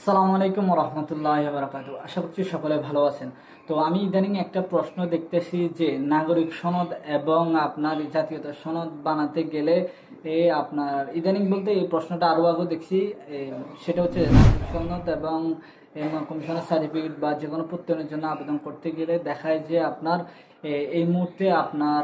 আসসালামু আলাইকুম রহমতুল্লাহ বারাকাতু। আশা করছি সকলে ভালো আছেন। তো আমি ইদানিং একটা প্রশ্ন দেখতেছি যে নাগরিক সনদ এবং আপনার জাতীয়তা সনদ বানাতে গেলে আপনার ইদানিং বলতে এই প্রশ্নটা আরো আগে দেখছি। সেটা হচ্ছে নাগরিক সনদ এবং কমিশনের সার্টিফিকেট বা যে কোনো প্রত্যয়নের জন্য আবেদন করতে গেলে দেখায় যে আপনার এই মুহূর্তে আপনার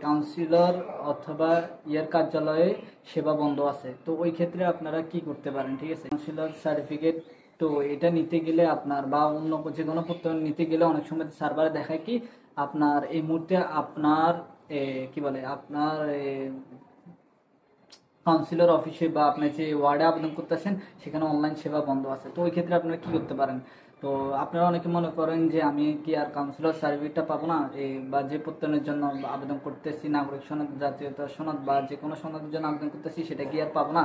কাউন্সিলর অথবা ইয়ার কার্যালয়ে সেবা বন্ধ আছে। তো ওই ক্ষেত্রে আপনারা কি করতে পারেন? ঠিক আছে, কাউন্সিলর সার্টিফিকেট তো এটা নিতে গেলে আপনার বা অন্য যে কোনো প্রত্যয়ন নিতে গেলে অনেক সময় সার্ভারে দেখায় কি আপনার এই মুহূর্তে আপনার কি বলে আপনার কাউন্সিলর অফিসে বা আপনি যে ওয়ার্ডে আবেদন করতেছেন সেখানে অনলাইন সেবা বন্ধ আছে। তো ওই ক্ষেত্রে আপনারা কি করতে পারেন? তো আপনারা অনেকে মনে করেন যে আমি কি আর কাউন্সিলর সার্টিফিকেটটা পাবো না, বা যে প্রত্যয়নের জন্য আবেদন করতেছি নাগরিক সনদ, জাতীয়তা সনদ বা যে কোনো সনদের জন্য আবেদন করতেছি সেটা কি আর পাবো না?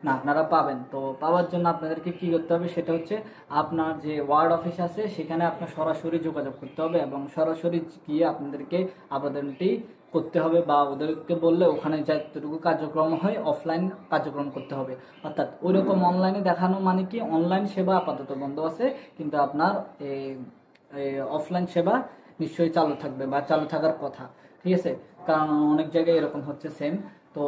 না, আপনারা পাবেন। তো পাওয়ার জন্য আপনাদেরকে কি করতে হবে সেটা হচ্ছে আপনার যে ওয়ার্ড অফিস আছে সেখানে আপনার সরাসরি যোগাযোগ করতে হবে এবং সরাসরি গিয়ে আপনাদেরকে আবেদনটি করতে হবে, বা ওদেরকে বললে ওখানে যতটুকু কার্যক্রম হয় অফলাইন কার্যক্রম করতে হবে। অর্থাৎ ওইরকম অনলাইনে দেখানো মানে কি অনলাইন সেবা আপাতত বন্ধ আছে, কিন্তু আপনার অফলাইন সেবা নিশ্চয়ই চালু থাকবে বা চালু থাকার কথা। ঠিক আছে, কারণ অনেক জায়গায় এরকম হচ্ছে সেম। তো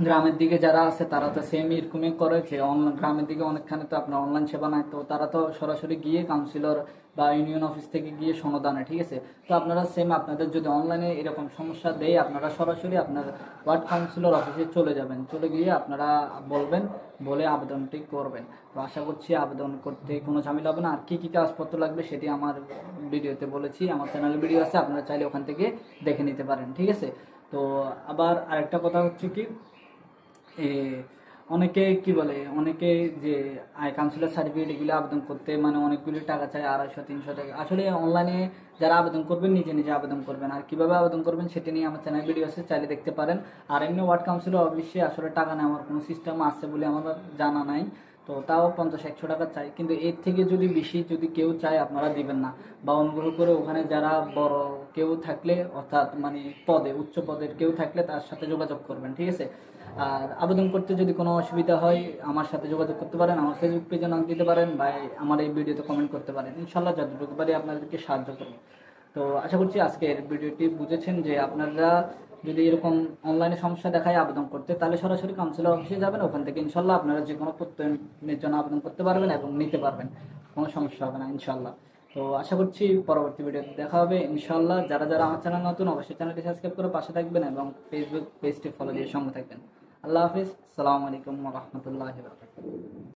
গ্রামের দিকে যারা আছে তারা তো সেম এরকমই করে যে গ্রামের দিকে অনেকখানে তো আপনার অনলাইন সেবা নাই, তো তারা তো সরাসরি গিয়ে কাউন্সিলর বা ইউনিয়ন অফিস থেকে গিয়ে সনদ আনে। ঠিক আছে, তো আপনারা সেম আপনাদের যদি অনলাইনে এরকম সমস্যা দেয় আপনারা সরাসরি আপনার ওয়ার্ড কাউন্সিলর অফিসে চলে যাবেন, চলে গিয়ে আপনারা বলবেন, বলে আবেদনটি করবেন। তো আশা করছি আবেদন করতে কোনো ঝামেলা হবে না। আর কি কি কাগজপত্র লাগবে সেটি আমার ভিডিওতে বলেছি, আমার চ্যানেলে ভিডিও আছে, আপনারা চাইলে ওখান থেকে দেখে নিতে পারেন। ঠিক আছে, তো আবার আরেকটা কথা হচ্ছে কি অনেকে কি বলে অনেকে যে কাউন্সিলর সার্টিফিকেট এগুলো আবেদন করতে মানে অনেকগুলি টাকা চায়, 250-300 টাকা। আসলে অনলাইনে যারা আবেদন করবেন নিজে নিজে আবেদন করবেন, আর কিভাবে আবেদন করবেন সেটা নিয়ে আমার চ্যানেল ভিডিও আছে, চাইলে দেখতে পারেন। আর এমনি ওয়ার্ড কাউন্সিলর অফিসে আসলে টাকা নেওয়ার কোনো সিস্টেম আছে বলে আমার জানা নাই। তো তাও 50-100 টাকা চাই, কিন্তু এর থেকে যদি বেশি যদি কেউ চায় আপনারা দিবেন না, বা অনুগ্রহ করে ওখানে যারা বড় কেউ থাকলে অর্থাৎ মানে পদে উচ্চ পদের কেউ থাকলে তার সাথে যোগাযোগ করবেন। ঠিক আছে, আর আবেদন করতে যদি কোনো অসুবিধা হয় আমার সাথে যোগাযোগ করতে পারেন, আমার ফেসবুক পেজে নাম দিতে পারেন বা আমার এই ভিডিওতে কমেন্ট করতে পারেন। ইনশাল্লাহ যতটুকু পারি আপনাদেরকে সাহায্য করব। তো আশা করছি আজকের ভিডিওটি বুঝেছেন যে আপনারা যদি এরকম অনলাইনে সমস্যা দেখায় আবেদন করতে, তাহলে সরাসরি কাউন্সিলর অফিসে যাবেন, ওখান থেকে ইনশাল্লাহ আপনারা যে কোনো প্রত্যয়নের জন্য আবেদন করতে পারবেন এবং নিতে পারবেন, কোনো সমস্যা হবে না ইনশাল্লাহ। তো আশা করছি পরবর্তী ভিডিওতে দেখা হবে ইনশাল্লাহ। যারা যারা আমার চ্যানেল নতুন অবশ্যই চ্যানেলটি সাবস্ক্রাইব করে পাশে থাকবেন এবং ফেসবুক পেজটি ফলো দিয়ে সঙ্গে থাকবেন। আল্লাহ হাফিজ, আসসালামু আলাইকুম ওয়া রাহমাতুল্লাহি ওয়া বারাকাতুহু।